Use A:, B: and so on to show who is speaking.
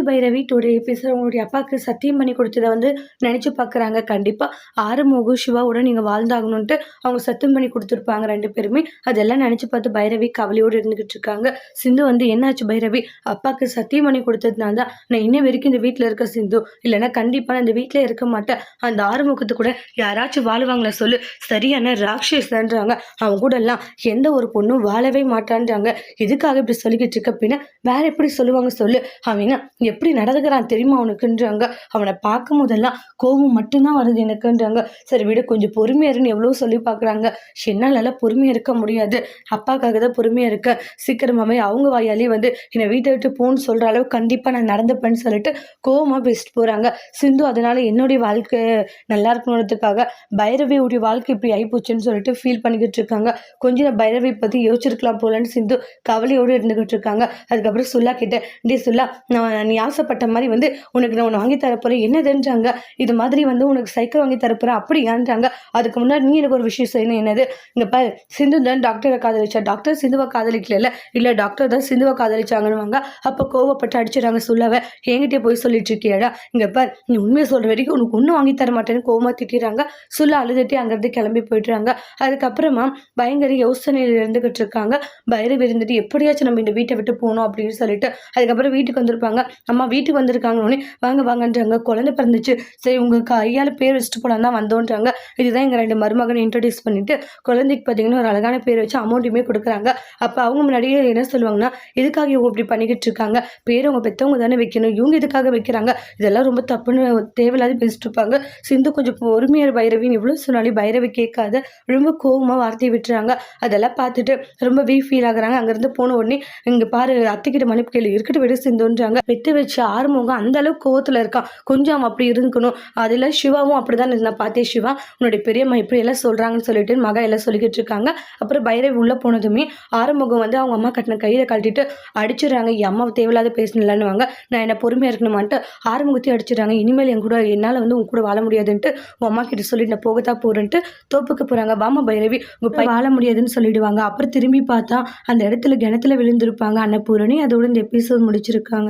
A: Sindhu Bhairavi today episode உங்களுடைய அப்பாவுக்கு சத்தியம் பண்ணி கொடுத்ததை வந்து நினச்சி பார்க்குறாங்க. கண்டிப்பாக ஆறுமுகம் சிவாவோட நீங்கள் வாழ்ந்தாகணுன்ட்டு அவங்க சத்தியம் பண்ணி கொடுத்துருப்பாங்க ரெண்டு பேருமே. அதெல்லாம் நினச்சி பார்த்து பைரவி கவலையோடு இருந்துக்கிட்டு இருக்காங்க. சிந்து வந்து என்னாச்சு பைரவி, அப்பாவுக்கு சத்தியம் பண்ணி கொடுத்ததுனால தான் நான் இன்னும் வரைக்கும் இந்த வீட்டில் இருக்க சிந்து, இல்லைன்னா கண்டிப்பாக நான் இந்த வீட்டில் இருக்க மாட்டேன். அந்த ஆறுமுகத்து கூட யாராச்சும் வாழுவாங்களா சொல்லு, சரியான ராட்சஸ்ன்றாங்க. அவங்க கூட எல்லாம் எந்த ஒரு பொண்ணும் வாழவே மாட்டான்றாங்க. எதுக்காக இப்படி சொல்லிக்கிட்டு இருக்க அப்படின்னா வேற எப்படி சொல்லுவாங்க சொல்லு, அவனா எப்படி நடந்துக்கிறான் தெரியுமா அவனுக்குன்றாங்க. அவனை பார்க்கும் போதெல்லாம் கோபம் மட்டும்தான் வருது எனக்குன்றாங்க. சரி விட கொஞ்சம் பொறுமையா இருன்னு எவ்வளோ சொல்லி பார்க்குறாங்க. என்னால பொறுமையா இருக்க முடியாது, அப்பாக்காக தான் பொறுமையா இருக்க. சீக்கிரமாவே அவங்க வாயாலே வந்து என்னை வீட்டை விட்டு போன்னு சொல்ற அளவு கண்டிப்பா நான் நடந்துப்பேன்னு சொல்லிட்டு கோபமா பேசிட்டு போறாங்க. சிந்து அதனால என்னுடைய வாழ்க்கை நல்லா இருக்கணுன்றதுக்காக பைரவியுடைய வாழ்க்கை இப்படி ஆயிப்போச்சுன்னு சொல்லிட்டு ஃபீல் பண்ணிக்கிட்டு இருக்காங்க. கொஞ்சம் பைரவி பத்தி யோசிச்சிருக்கலாம் போலன்னு சிந்து கவலையோடு இருந்துகிட்டு இருக்காங்க. அதுக்கப்புறம் சொல்லா கிட்ட டே சொல்லா, நீ ஆசைப்பட்ட மாதிரி வந்து உனக்கு நான் ஒன்று வாங்கி தரப்போறேன் என்னதுன்றாங்க. இது மாதிரி வந்து உனக்கு சைக்கிள் வாங்கி தரப்போறேன் அப்படியான்றாங்க. அதுக்கு முன்னாடி நீ எனக்கு ஒரு விஷயம் செய்யணும். என்னது, இங்க பாரு, சிந்து தான் டாக்டரை காதலிச்சா, டாக்டர் சிந்துவை காதலிக்கல, இல்ல டாக்டர் தான் சிந்துவை காதலிச்சாங்கன்னு. அப்ப கோவப்பட்டு அடிச்சிடறாங்க சொல்லாவ. என்கிட்டே போய் சொல்லிட்டு இருக்கியாடா, இங்க பாரு நீ உண்மையை சொல்ற வரைக்கும் உனக்கு ஒன்றும் வாங்கி தர மாட்டேன்னு கோவமா திட்டிடுறாங்க. சொல்ல அழுதுட்டி அங்கிருந்து கிளம்பி போயிட்டுறாங்க. அதுக்கப்புறமா பயங்கர யோசனையில் இருந்துகிட்டு இருக்காங்க. பைரவி இருந்துட்டு எப்படியாச்சும் நம்ம இந்த வீட்டை விட்டு போகணும் அப்படின்னு சொல்லிட்டு அதுக்கப்புறம் வீட்டுக்கு வந்திருப்பாங்க. அம்மா வீட்டுக்கு வந்திருக்காங்கன்னு வாங்க வாங்கன்றாங்க. குழந்தை பிறந்துச்சு, சரி உங்க கையால் பேர் வச்சுட்டு போலாம் தான் வந்தோன்றாங்க. இதுதான் எங்கள் ரெண்டு மருமகனை இன்ட்ரடியூஸ் பண்ணிட்டு குழந்தைக்கு பார்த்தீங்கன்னா ஒரு அழகான பேர் வச்சு அமௌண்ட்டுமே கொடுக்குறாங்க. அப்போ அவங்க முன்னாடியே என்ன சொல்லுவாங்கன்னா, எதுக்காக இவங்க இப்படி பண்ணிக்கிட்டு இருக்காங்க, பேர் அவங்க பெற்றவங்க தானே வைக்கணும், இவங்க எதுக்காக வைக்கிறாங்க, இதெல்லாம் ரொம்ப தப்புன்னு தேவையில்லாத பேசிட்டு இருப்பாங்க. சிந்து கொஞ்சம் பொறுமையார் பைரவின்னு எவ்வளோ சொன்னாலும் பைரவி கேட்காத ரொம்ப கோபமாக வார்த்தையை விட்டுறாங்க. அதெல்லாம் பார்த்துட்டு ரொம்ப ஃபீல் ஆகுறாங்க. அங்கேருந்து போன உடனே இங்கே பாரு அத்தைக்கிட்ட மன்னிப்பு கேள்வி இருக்கட்டு விட சிந்துன்றாங்க. வெட்டு வச்சு ஆறுமுகம் அந்த அளவுக்கு கோவத்தில் இருக்கான். கொஞ்சம் அவன் அப்படி இருக்கணும். அதில் சிவாவும் அப்படிதான் நான் பார்த்தேன். சிவா உன்னுடைய பெரியம்மா இப்படி எல்லாம் சொல்றாங்கன்னு சொல்லிட்டு மக எல்லாம் சொல்லிக்கிட்டு இருக்காங்க. அப்புறம் பைரவி உள்ள போனதுமே ஆறுமுகம் வந்து அவங்க அம்மா கட்டின கையில கழட்டிட்டு அடிச்சிடறாங்க. என் அம்மா தேவையில்லாத பேசணும்லான்னு நான் என்ன பொறுமையா இருக்கணுமான்ட்டு ஆறுமுகத்தையும் அடிச்சிடறாங்க. இனிமேல் என் கூட என்னால் வந்து உங்க கூட வாழ முடியாதுன்ட்டு உன் அம்மா கிட்ட சொல்லிட்டு நான் போகத்தான் போறேன்ட்டு தோப்புக்கு போறாங்க. வாமா பைரவி உங்க வாழ முடியாதுன்னு சொல்லிடுவாங்க. அப்புறம் திரும்பி பார்த்தா அந்த இடத்துல கிணத்துல விழுந்திருப்பாங்க அன்னபூரணி. அதோட இந்த எபிசோட் முடிச்சிருக்காங்க.